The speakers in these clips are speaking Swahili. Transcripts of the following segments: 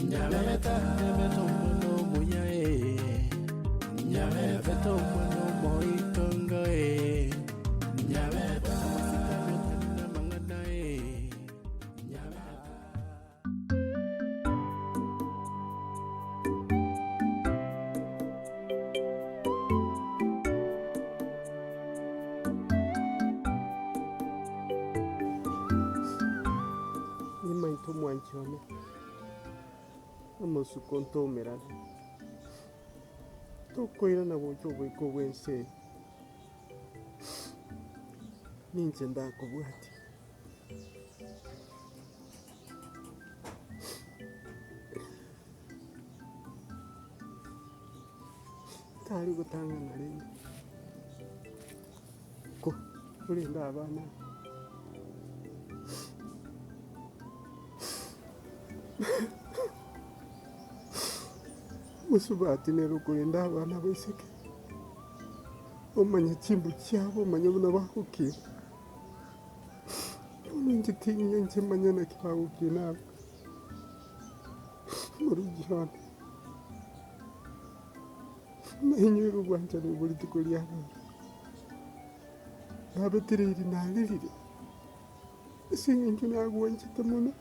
Nyabeta no muyae. Nyabeta no moitonga e. Nyabeta na mangana e. Nyabeta. Ni mainto mwanchome. Amosu konto merada. Tokoira na bojo bweko wense. Ninje ndakubwati. Tari gutanga narinda. Ko urinda abana. Musubati nero kurinda abana baiseke. Omanya chimbu cyabo manya buna bakukira. Nje tinye nje manya na kibawukina. Murujana. Nahinye rubanja ni buri tukuriana. Nabetiriri nalirire. Singe nkina agwanje tamuna.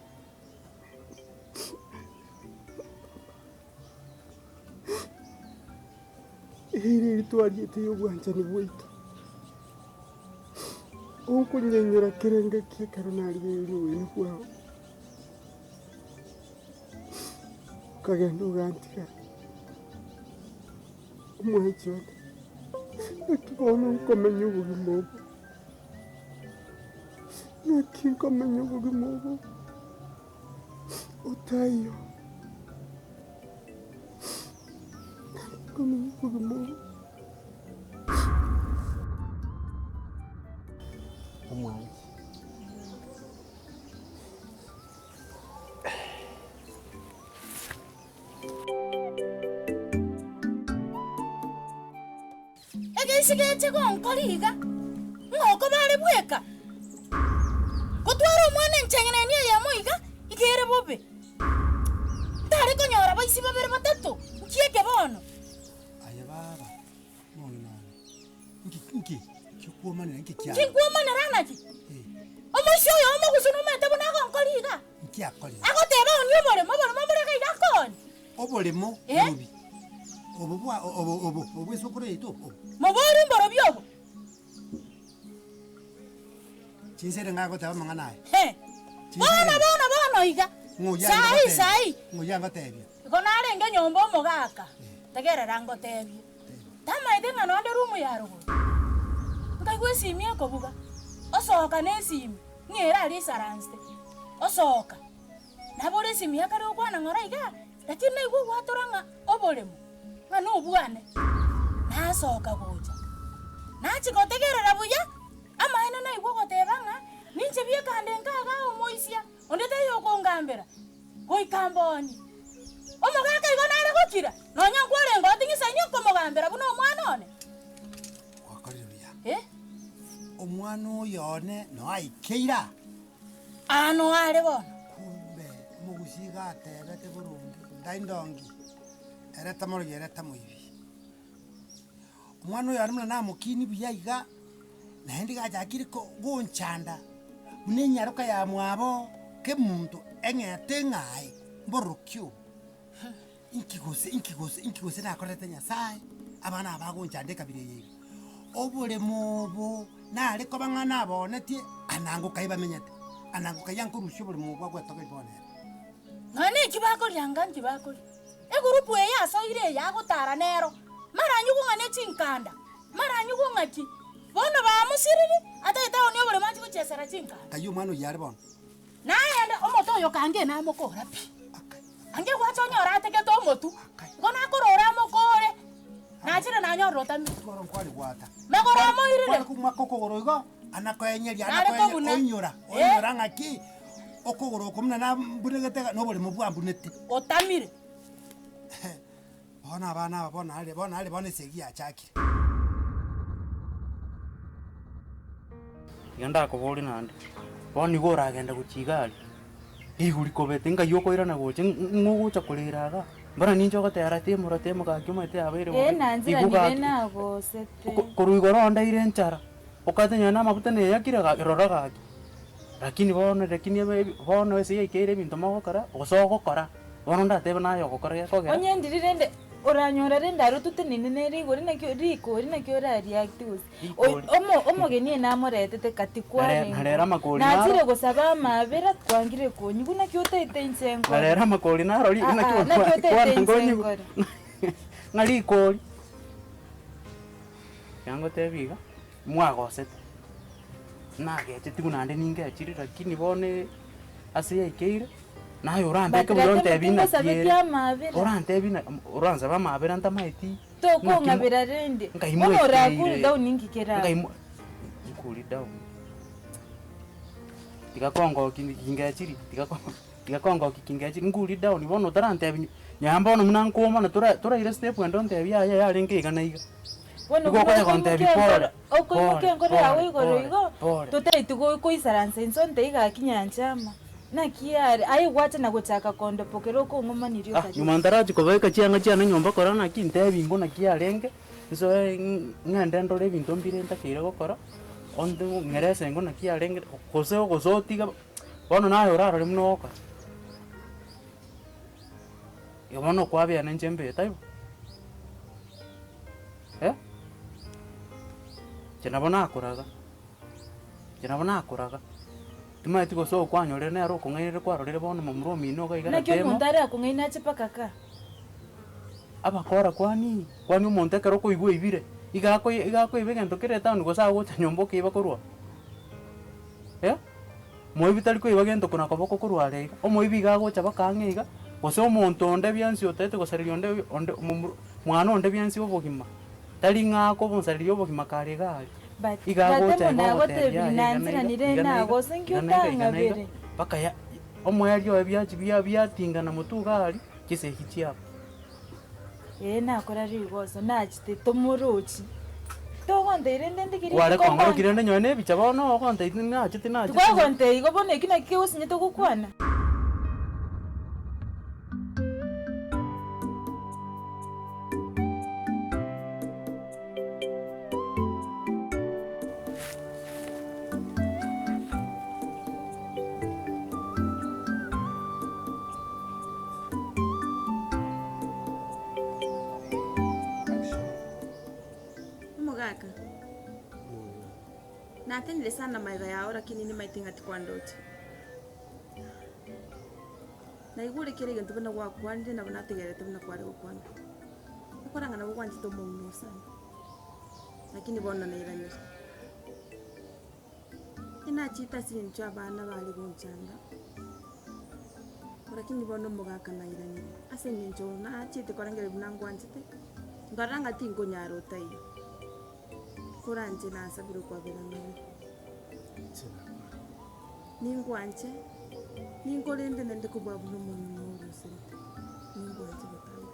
Hiri itwari itiyo gwanja ni bwito. Onko nyenyera kerenga kia karonari biri wini kwa. Kagendo gantika. Umwecho. Akibono nkomenya ubugimobo. Nakinkomenya ubugimobo. Utayo. Komenya ubugimobo. Umwana. Sigete ko nkoliga ngoko bale bweka kutwara umwana ncengene niye yamuiga ikere bobe tari ko nyora baisi babere batatu kieke bono aya baba mona nki kikuomana nki kya kikuomana ranaki omusho yo omukusunu mete bona ko nkoliga nki akoli akoteba onyo bole mabole ka igakoni obolemo obi obo esokore ito mabori mboro byobo chinsere ngako taba mangana he bona iga sai ngoya ngatebya kona arenge nyombo mogaka tegera rango tebye tama ide ngano ande rumu yarugo ngagwe simie ko buga osoka nesimi ngera ali saranste osoka nabore simie kare okwana ngora iga lakini igwo gwatoranga obolemo ngano obwane nasoka goja nachi gotegerera buya amaina na igwo gotebanga ninche bie kande nkaga omoisia ondete yoko ngambera goikamboni omogaka igona ari gukira nonya kwore ngotingisa nyoko mogambera buno omwana one wakariruya omwana oyone no aikeira ano ari bona kumbe mugusiga atebete burungi ndaindongi ereta moro yereta muibi omwana oyo arimuna namukini buyaiga naindi gajakire ko gonchanda munenyaruka ya mwabo ke muntu engete ngai borokyo inkigose nakorete nyasaye abana abagonchande kabire yewe obule mobo nare ko bangana bonetie anango kai bamenyete anango kai yankurusho buli mugwa gwetoke bonera none kibako lyanganji bako egurupu eya soire ya gutara nero maranyu kungane chinkanda maranyu kungati bono ba musiriri ata onyo bole manji kuchesera chinkanda kayo mwana yari bono naende omoto oyo kange na mokora pi ange gwachonyora ateke to motu ngona korora mokore nachire nanyorro tami koro kwali gwata megora moirire kumakokogoro igo anakoenyeria anakoenyora onyora ngaki okogoro kumna na mburegete no bole mubwambunete otamire bona bana bona segi achaki yanda ko boli nande boni gora agenda kuchigali iguri kobete ngai okoirana goche ngogocha koriraga mbara nincho gotera temo rotemo gakiumete abaire nanzira nibe nagosete koruigo ronda ire nchara okatenya na mabuta ne yakira ga rora gaki lakini bono ese yaikeire bintu mogokora osogokora bono ndatebe nayo gokora yakogera onyendirire nde oranyora rende arutute nene rigori nakyo rikori nakyo reactive omogeni namoretete kati kwane narera makori nazire gosaba amabera kwangire konyi buna kyo tete insengo narera makori narori nakyo tete insengo ngari kori yango tebiga mwagosete nagete tigunande ningechiri lakini bone ase yaikeire nayo orandeke burontebi orantebina oranza bamabera ntamaiti tokong'abera rende onorakuri down ingikera kuri down tigakongo kingechiri tigakongo kingechiri nguri down bono otarantebi nyamba ono munankoma na turaire step endo ntebi yaya yarenge igana iga okoimukengore yawe igoro igo totaiti koisaransa ensonte igakinyanchama nakiare aigwacha na gochaka kondo pokero ko ngomanirio kaje nyumandaraji kobeka chianga chiana nyomba korana kinte bingo na kiarenge so ngande ndore binto mbire ntakire gokora onde ngerese ngo na kiarenge gosotiga bono nayo raro rimno oka yobono kwabia na njembe taibo Jenabona akoraga Tima tiko so kwanyorere nero kung'aire kwarorere bono mamuro mino gaigana temo. Nakyo muntare akung'aina ache pakaka. Abakora kwani umuntu ekero koigwa ibire. Igako ibegento kereta ngo sa gocha nyombo kiba korwa. Moibi tari koiba gento kuna koboko korwa rega. Omoibi gagocha bakang'iga. Gose omuntu onde byansi otete gosaririo onde mwana onde byansi obogima. Tari ng'ako bonsaririo obogima kare gari. Igagocha nanzira nirena gosenkyutangabere bakaya omwerio byatingana mutugari kisehi chiapo nakora rigoso nachite tomuruchi togonteire ndendikiri wale kongoro kirende nyone bicha bono ogonteite nachite twagonte igo bono ekina kiusinye togukwana Natendile sana maiga yao lakini ni maitingati kwa ndoto. Na igure kire gento bana kwa kwanje na bana tegerete bana kwa leo kwanje. Nakoranga na kwanje to muno sana. Lakini bona na iranyosha. Ina chita sincho abana bali gonchanga. Lakini bona mugaka na iranyira. Ase nincho na chite korangere bana ngwanjite. Ngaranga tingo nyaro tai. Kuranje na sabiro kwa birangani. Ningwanje ningolende nende kubabu no muntu rusete. Ningwanje batanga.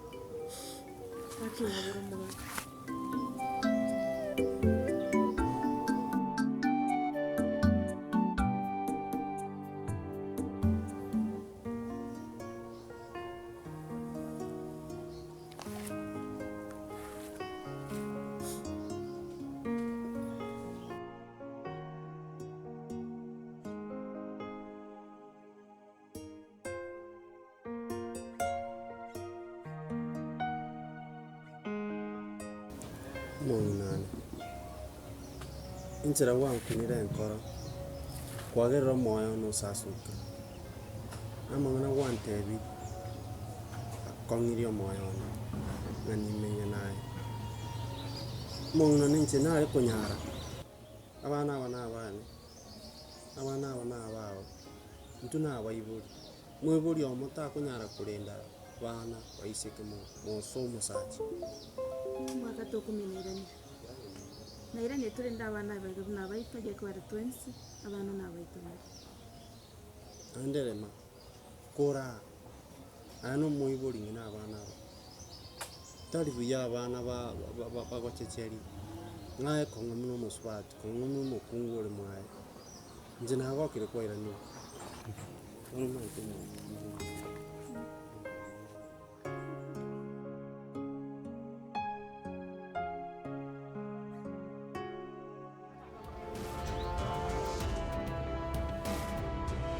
Akina buru Mongnani inchira wankunire enkoro kwagerera moyo no sasuka amang'ana wantebi akong'irie moyo ng'ani menya naye mongnani inche nare kunyara abana aba nabao ntu nabaiburi mwiburi omuta kunyara kurenda bana baiseke moso musachi mwaka tokuminirani nairani turenda abana baga nabaita je kwa twensi abana nabaita anderema kora ano moiburi ngina abana tari buya abana bagochecheri ngae kongomuno muswat kongomuno mukungure mwae nje nagokire kwairani Ono maite mo.